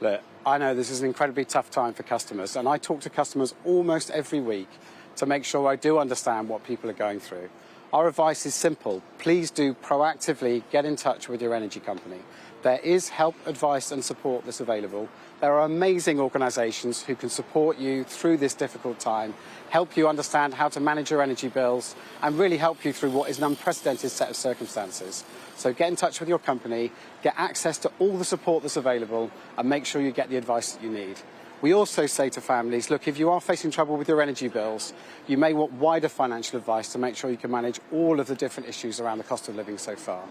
Look, I know this is an incredibly tough time for customers, and I talk to customers almost every week to make sure I do understand what people are going through. Our advice is simple. Please do proactively get in touch with your energy company. There is help, advice and support that's available. There are amazing organisations who can support you through this difficult time, help you understand how to manage your energy bills and really help you through what is an unprecedented set of circumstances. So get in touch with your company, get access to all the support that's available and make sure you get the advice that you need. We also say to families, look, if you are facing trouble with your energy bills, you may want wider financial advice to make sure you can manage all of the different issues around the cost of living so far.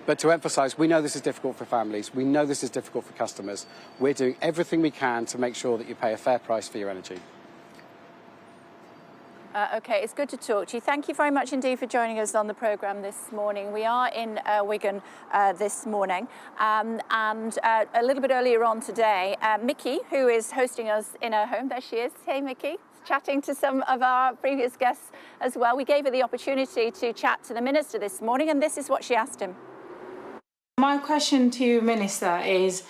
But to emphasise, we know this is difficult for families, we know this is difficult for customers. We're doing everything we can to make sure that you pay a fair price for your energy. OK, it's good to talk to you. Thank you very much indeed for joining us on the programme this morning. We are in Wigan this morning and a little bit earlier on today, Mickey, who is hosting us in her home, there she is. Hey, Mickey. Chatting to some of our previous guests as well. We gave her the opportunity to chat to the Minister this morning and this is what she asked him. My question to you, Minister, is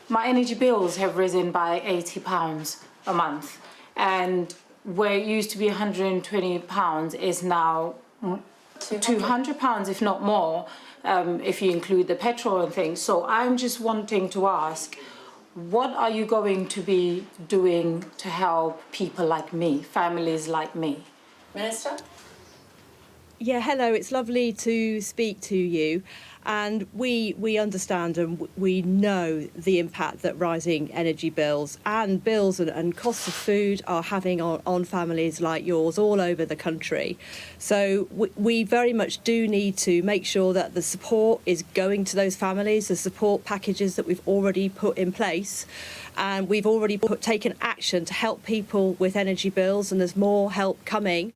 my energy bills have risen by £80 a month and where it used to be £120 is now £200, if not more, if you include the petrol and things. So I'm just wanting to ask, what are you going to be doing to help people like me, families like me? Minister? Yeah, hello, it's lovely to speak to you. And we understand and we know the impact that rising energy bills and costs of food are having on families like yours all over the country. So we very much do need to make sure that the support is going to those families, the support packages that we've already put in place. And we've already taken action to help people with energy bills and there's more help coming.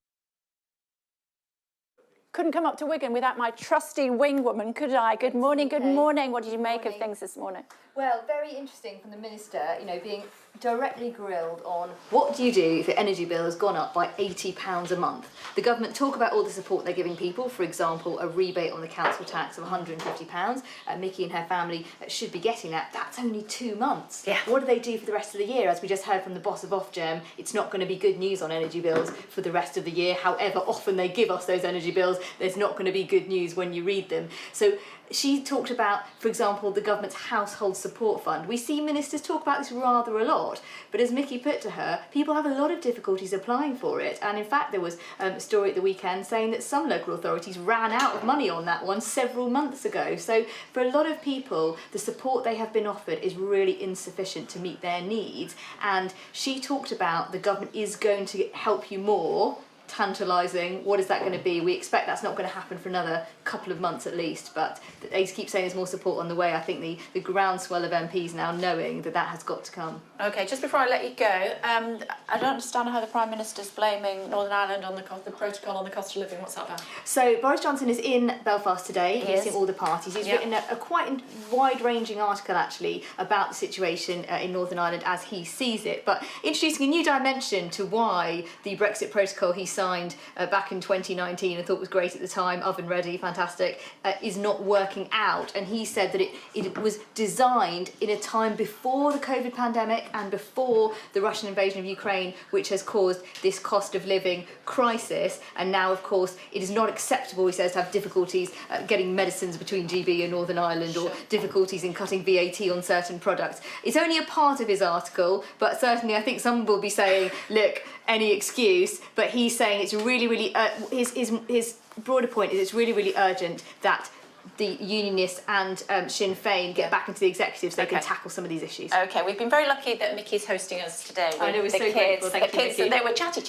Couldn't come up to Wigan without my trusty wing woman, could I? Good morning, good morning. What did you make of things this morning? Well, very interesting from the Minister, you know, being directly grilled on what do you do if your energy bill has gone up by £80 a month. The government talk about all the support they're giving people, for example, a rebate on the council tax of £150. Mickey and her family should be getting that. That's only 2 months. Yeah. What do they do for the rest of the year? As we just heard from the boss of Ofgem, it's not going to be good news on energy bills for the rest of the year. However often they give us those energy bills, there's not going to be good news when you read them. So she talked about, for example, the government's household support fund. We see ministers talk about this rather a lot, but as Mickey put to her, people have a lot of difficulties applying for it. And in fact, there was a story at the weekend saying that some local authorities ran out of money on that one several months ago. So for a lot of people, the support they have been offered is really insufficient to meet their needs. And she talked about the government is going to help you more. Tantalising. What is that going to be? We expect that's not going to happen for another couple of months at least, but they keep saying there's more support on the way. I think the groundswell of MPs now knowing that has got to come. OK, just before I let you go, I don't understand how the Prime Minister's blaming Northern Ireland on the protocol on the cost of living. What's that about? So Boris Johnson is in Belfast today. He's seen all the parties. He's written a quite wide-ranging article actually about the situation in Northern Ireland as he sees it, but introducing a new dimension to why the Brexit protocol he signed back in 2019 and thought was great at the time, oven ready, fantastic, is not working out. And he said that it was designed in a time before the COVID pandemic and before the Russian invasion of Ukraine, which has caused this cost of living crisis. And now, of course, it is not acceptable, he says, to have difficulties getting medicines between GB and Northern Ireland, or difficulties in cutting VAT on certain products. It's only a part of his article, but certainly I think some will be saying, look, any excuse, but he's saying it's really, really, his broader point is it's really, really urgent that the Unionists and Sinn Féin get back into the executive so they can tackle some of these issues. OK, we've been very lucky that Mickey's hosting us today. I know, we're the so kids, grateful. Thank the you, kids, Mickey. they were chatty.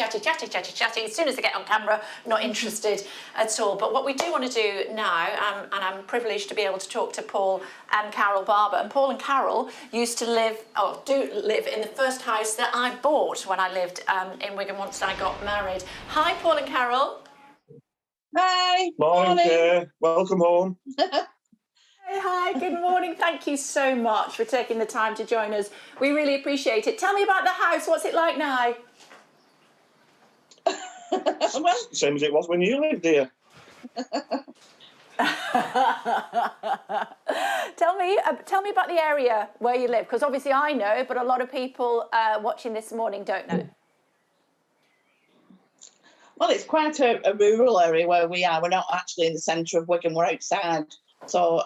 As soon as they get on camera, not interested at all. But what we do want to do now, and I'm privileged to be able to talk to Paul and Carol Barber. And Paul and Carol used to do live in the first house that I bought when I lived in Wigan once I got married. Hi, Paul and Carol. Hi. Morning. Welcome home. Hi, good morning. Thank you so much for taking the time to join us. We really appreciate it. Tell me about the house. What's it like now? Well, same as it was when you lived here. Tell me about the area where you live, because obviously I know, but a lot of people watching this morning don't know. Well, it's quite a rural area where we are. We're not actually in the centre of Wigan, we're outside. So,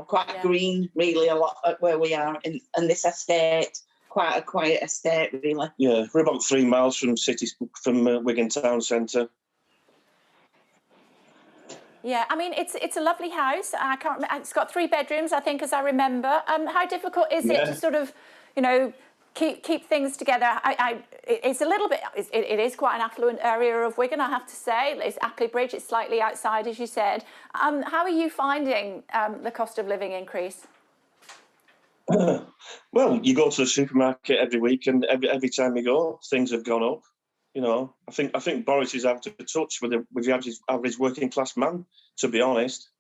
quite green, really, a lot where we are in this estate. Quite a quiet estate, really. Yeah, we're about 3 miles from Wigan town centre. Yeah, I mean, it's a lovely house. I can't remember, it's got 3 bedrooms, I think, as I remember. How difficult is it to sort of, keep things together? It's a little bit, it is quite an affluent area of Wigan, I have to say. It's Ackley Bridge, it's slightly outside, as you said. How are you finding the cost of living increase? Well, you go to the supermarket every week, and every time you go, things have gone up. I think Boris is out of touch with the average working class man, to be honest.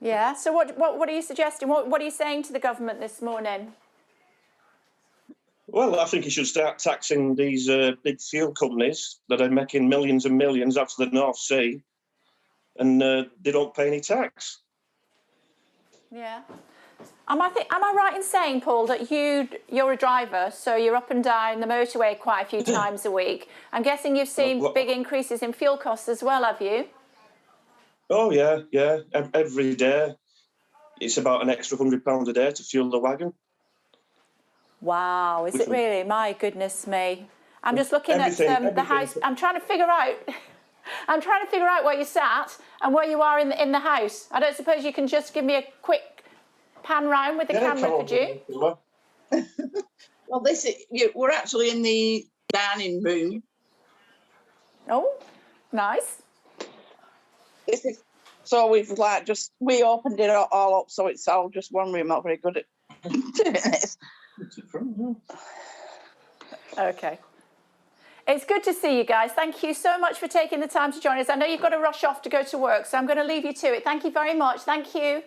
Yeah. So what are you suggesting? What are you saying to the government this morning? Well, I think he should start taxing these big fuel companies that are making millions and millions out of the North Sea, and they don't pay any tax. Yeah. Am I right in saying, Paul, that you're a driver, so you're up and down the motorway quite a few times a week? I'm guessing you've seen big increases in fuel costs as well, have you? Oh, yeah. Every day. It's about an extra £100 a day to fuel the wagon. Wow, is it really? My goodness me. I'm just looking at the house. I'm trying to figure out where you sat and where you are in the house. I don't suppose you can just give me a quick pan round with the camera, could you? Well, we're actually in the dining room. Oh, nice. So we've we opened it all up, so it's all just one room. Not very good at doing this. Okay. It's good to see you guys. Thank you so much for taking the time to join us. I know you've got to rush off to go to work, so I'm going to leave you to it. Thank you very much. Thank you.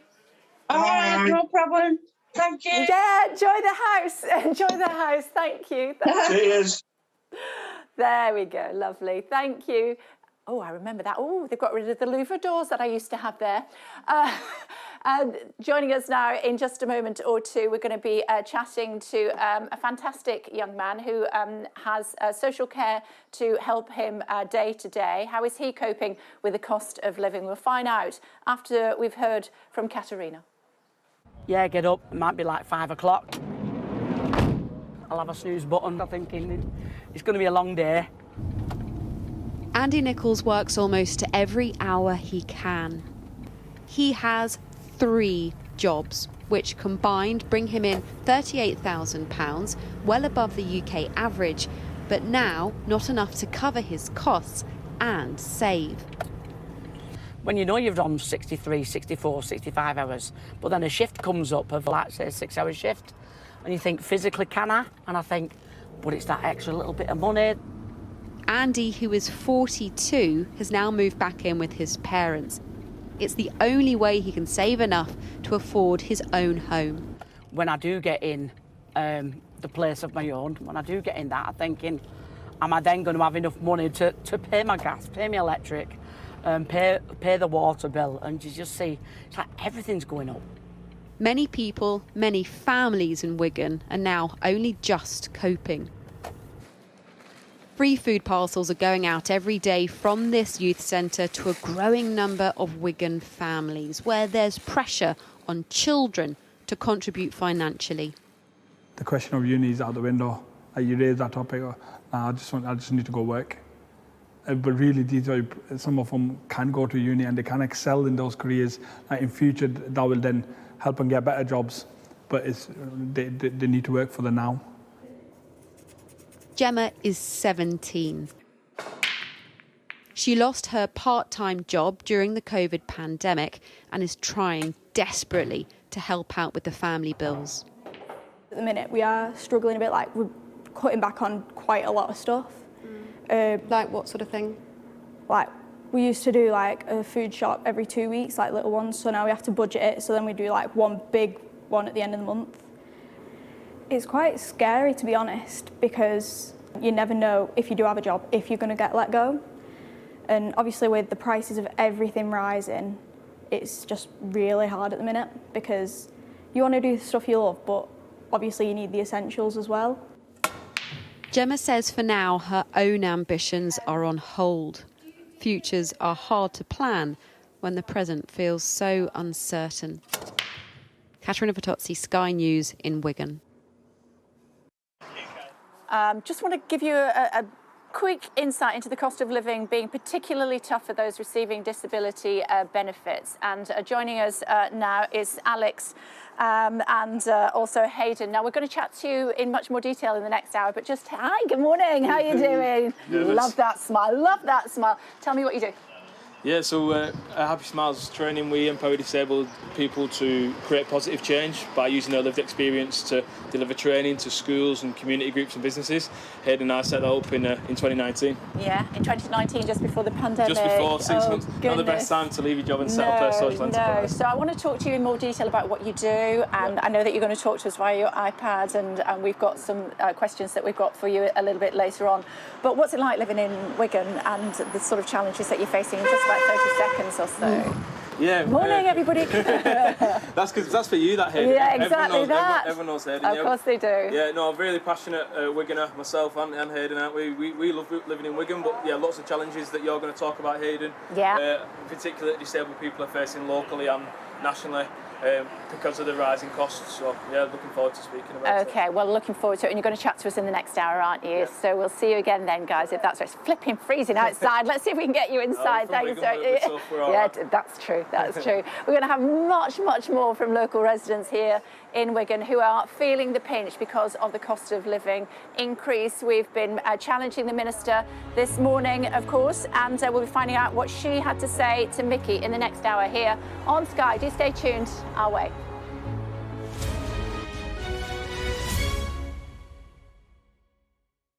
All right, no problem. Thank you. Yeah, enjoy the house. Enjoy the house. Thank you. Cheers. There we go. Lovely. Thank you. Oh, I remember that. Oh, they've got rid of the louver doors that I used to have there. And joining us now in just a moment or two, we're going to be chatting to a fantastic young man who has social care to help him day to day. How is he coping with the cost of living? We'll find out after we've heard from Katerina. Yeah, get up. It might be like 5 o'clock. I'll have a snooze button. I'm thinking it's going to be a long day. Andy Nichols works almost every hour he can. He has 3 jobs, which combined bring him in £38,000, well above the UK average, but now not enough to cover his costs and save. When you know you've done 63, 64, 65 hours, but then a shift comes up of, like, say, a 6-hour shift, and you think, physically, can I? And I think, but it's that extra little bit of money. Andy, who is 42, has now moved back in with his parents. It's the only way he can save enough to afford his own home. When I do get in the place of my own, when I do get in that, I'm thinking, am I then going to have enough money to pay my gas, pay my electric, pay the water bill? And you just see, it's like everything's going up. Many people, many families in Wigan are now only just coping. Free food parcels are going out every day from this youth centre to a growing number of Wigan families where there's pressure on children to contribute financially. The question of uni is out the window. You raise that topic, I just need to go work. But really, some of them can go to uni and they can excel in those careers. In future, that will then help them get better jobs. But they need to work for the now. Gemma is 17. She lost her part-time job during the COVID pandemic and is trying desperately to help out with the family bills. At the minute, we are struggling a bit, like we're cutting back on quite a lot of stuff. Like what sort of thing? Like we used to do like a food shop every 2 weeks, like little ones, so now we have to budget it, so then we do like one big one at the end of the month. It's quite scary, to be honest, because you never know if you do have a job, if you're going to get let go. And obviously with the prices of everything rising, it's just really hard at the minute because you want to do the stuff you love, but obviously you need the essentials as well. Gemma says for now her own ambitions are on hold. Futures are hard to plan when the present feels so uncertain. Katerina Potozzi, Sky News in Wigan. Just want to give you a quick insight into the cost of living being particularly tough for those receiving disability benefits. And joining us now is Alex and also Hayden. Now, we're going to chat to you in much more detail in the next hour, but just, hi, good morning, how are you doing? Love that smile, love that smile. Tell me what you do. Yeah, so Happy Smiles training, we empower disabled people to create positive change by using their lived experience to deliver training to schools and community groups and businesses. Hayden and I set that up in 2019. Yeah, in 2019, just before the pandemic. Just before, 6 months. Goodness. Not the best time to leave your job and set up a social enterprise. So I want to talk to you in more detail about what you do, and I know that you're going to talk to us via your iPad, and we've got some questions that we've got for you a little bit later on. But what's it like living in Wigan and the sort of challenges that you're facing in just about 30 seconds or so? Yeah. Morning, everybody. That's for you, that Hayden. Yeah, exactly that. Everyone knows Hayden. Of course they do. Yeah, no, I'm really passionate Wiganer myself and Hayden, aren't we? We love living in Wigan, but yeah, lots of challenges that you're going to talk about, Hayden. Yeah. Particularly that disabled people are facing locally and nationally. Because of the rising costs. So, yeah, looking forward to speaking about it. Okay, well, looking forward to it. And you're going to chat to us in the next hour, aren't you? Yeah. So we'll see you again then, guys, if that's right. It's flipping freezing outside. Let's see if we can get you inside. Thanks. Yeah, that's true. That's true. We're going to have much, much more from local residents here in Wigan who are feeling the pinch because of the cost of living increase. We've been challenging the Minister this morning, of course, and we'll be finding out what she had to say to Mickey in the next hour here on Sky. Do stay tuned our way.